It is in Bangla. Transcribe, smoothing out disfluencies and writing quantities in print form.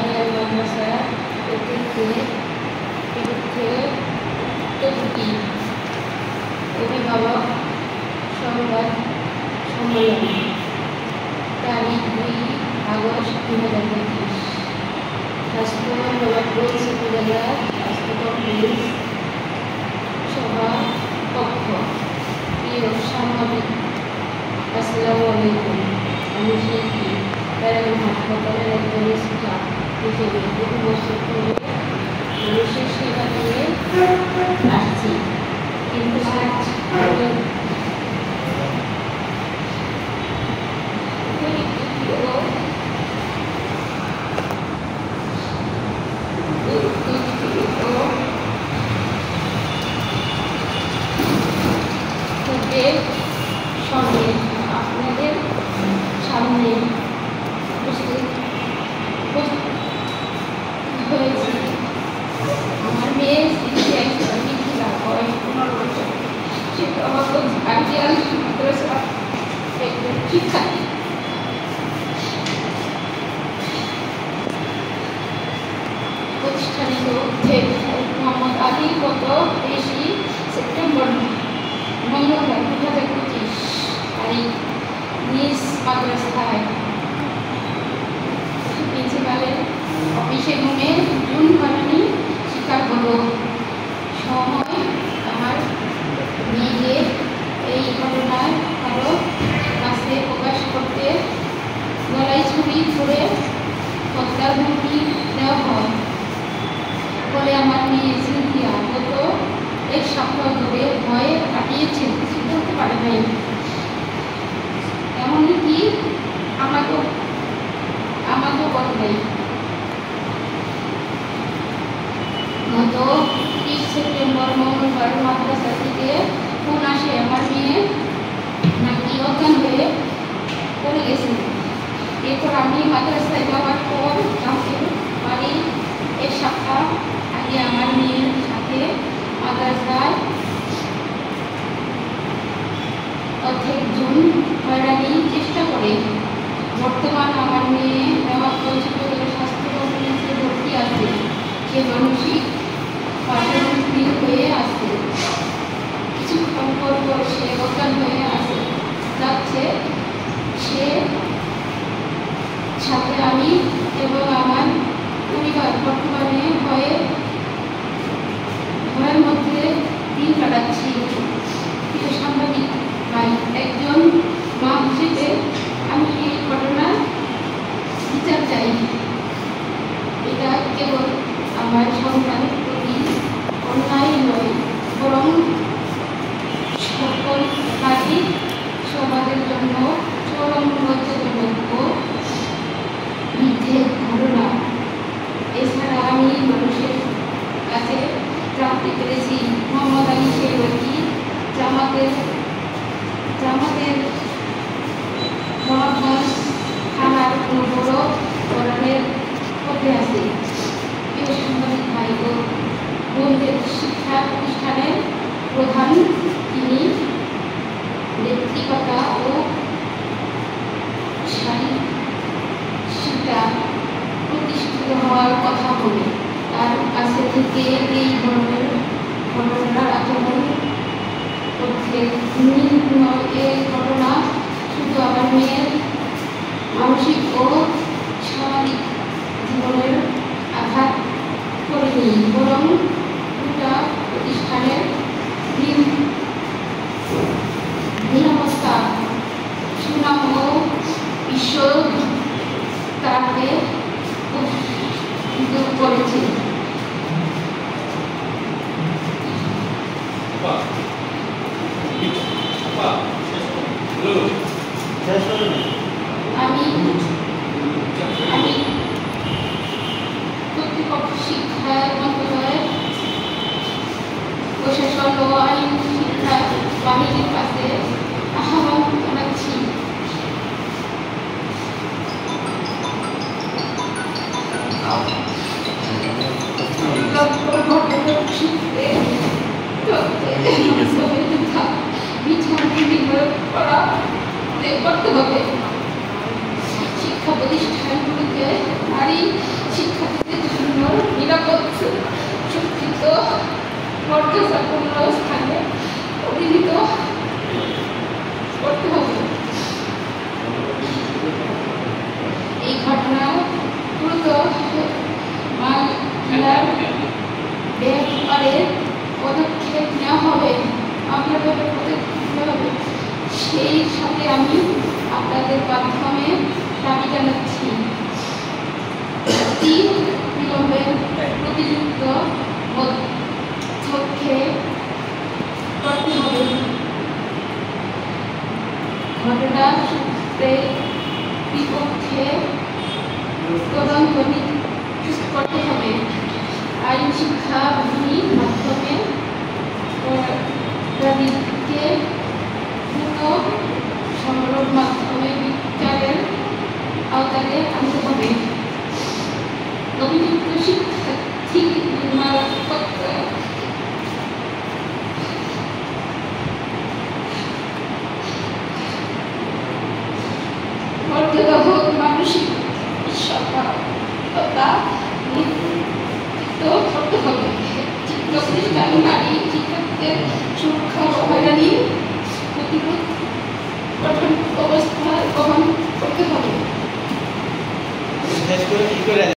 কাদিয়ান মাদ্রাসা বিরুদ্ধে তদবির অভিভাবক সংবাদ সম্মেলন তারিখ 2 আগস্ট 2025 স্বাস্থ্য নবাবগঞ্জ উপজেলা স্বাস্থ্য কমপ্লেক্স সভা কক্ষ। প্রিয় সাংবাদিক, আসসালামু আলাইকুম। আমি শিল্পী প্যারাগন হাসপাতালের একজন স্টাফ হিসেবে বহু বছর ধরে মানুষের সেবা দিয়ে আসছি, কিন্তু আজ আপনাদের সামনে হয়েছে। আমার মেয়ে শিক্ষার্থী। প্রতিষ্ঠানিত মোহাম্মদ আলী গত 23 সেপ্টেম্বর মঙ্গলবার 2025 তারিখ নিজ মাদ্রাসায় প্রিন্সিপালের অফিসে রুমে জুন বানানি শিকার হলো। সময় আমার মেয়েকে এই ঘটনায় আরও কাছে প্রকাশ করতে গলায় ছুরি ধরে হত্যার হুমকি দেওয়া হয় বলে আমার মেয়ে সিনথিয়া গত 1 সপ্তাহ ধরে ভয়ে কাটিয়েছেন, কিছু করতে পারে নাই। এমনকি আমাকেও বলে নাই। গত 30 সেপ্টেম্বর মঙ্গলবার মাদ্রাসা থেকে ফোন আসে আমার মেয়ে নাকি অজ্ঞান হয়ে পড়ে গেছে। এরপর আমি মাদ্রাসায় যাওয়ার পর জানতে পারি 1 সপ্তাহ আগে আমার মেয়ের সাথে মাদ্রাসায় অর্ধেকজন হয়রানির চেষ্টা করে। বর্তমান আমার মেয়ে নবাবগঞ্জ উপজেলা স্বাস্থ্য কমপ্লেক্সে ভর্তি আছে। সে মানসিক পাশাপাশি হয়ে আছে। কিছুক্ষণ পর সে অজ্ঞান হয়ে যাচ্ছে। সে সাথে আমি এবং আমার পরিবার বর্তমানে ভয়ের মধ্যে দিন কাটাচ্ছি। প্রিয় সাংবাদিক ভাই, একজন মা হিসেবে আমি এই ঘটনার বিচার চাই। এটা কেবল আমার সন্তানের প্রতি অন্যায় নয়, বরং সকল নারী সমাজের জন্য চরম লজ্জাজনক ও মিথ্যে ঘটনা। এছাড়া আমি মানুষের কাছে জানতে পেরেছি মোহাম্মদ আলী সে নাকি জামাতের নবাবগঞ্জ থানার কোনো বড় ধরনের পদে আছে। প্রিয় সাংবাদিক ভাই ও বোনদের, শিক্ষা প্রতিষ্ঠানের প্রধান তিনি ব্যক্তিগতা ও শিক্ষা প্রতিষ্ঠিত হওয়ার কথা বলে তার কাছে থেকে এই ধরনের ঘটনার আচরণ করছে। এই ঘটনা শুধু আমার মেয়ের মানসিক ও সামাজিক জীবনের আঘাত করেনি, বরং গোটা প্রতিষ্ঠানের নিরাপত্তা, সুনাম ও বিশ্ব তাকে করেছে। আমি কর্তৃপক্ষ, শিক্ষা মন্ত্রণালয়ের প্রশাসন ও আইন শিক্ষা বাহিনীর কাছে আহ্বান জানাচ্ছি। করতে হবে। শিক্ষা প্রতিষ্ঠানগুলোকে নারী শিক্ষা সুস্থিত মর্যাদাপূর্ণ স্থানে অভিনীত করতে হবে। এই ঘটনা দ্রুত মামলার ব্যাপারে পদক্ষেপ নেওয়া হবে, সেই সাথে আমি আপনাদের মাধ্যমে দাবি জানাচ্ছি বিলম্বের প্রতিযুক্ত পদক্ষেপ করতে হবে। ঘটনা সূত্রে বিপক্ষে তদন্ত করতে হবে। আইন শিক্ষা বিধির মাধ্যমে অপরাধীকে দ্রুত সংগ্রহের মাধ্যমে বিচারের আওতায় আনতে হবে।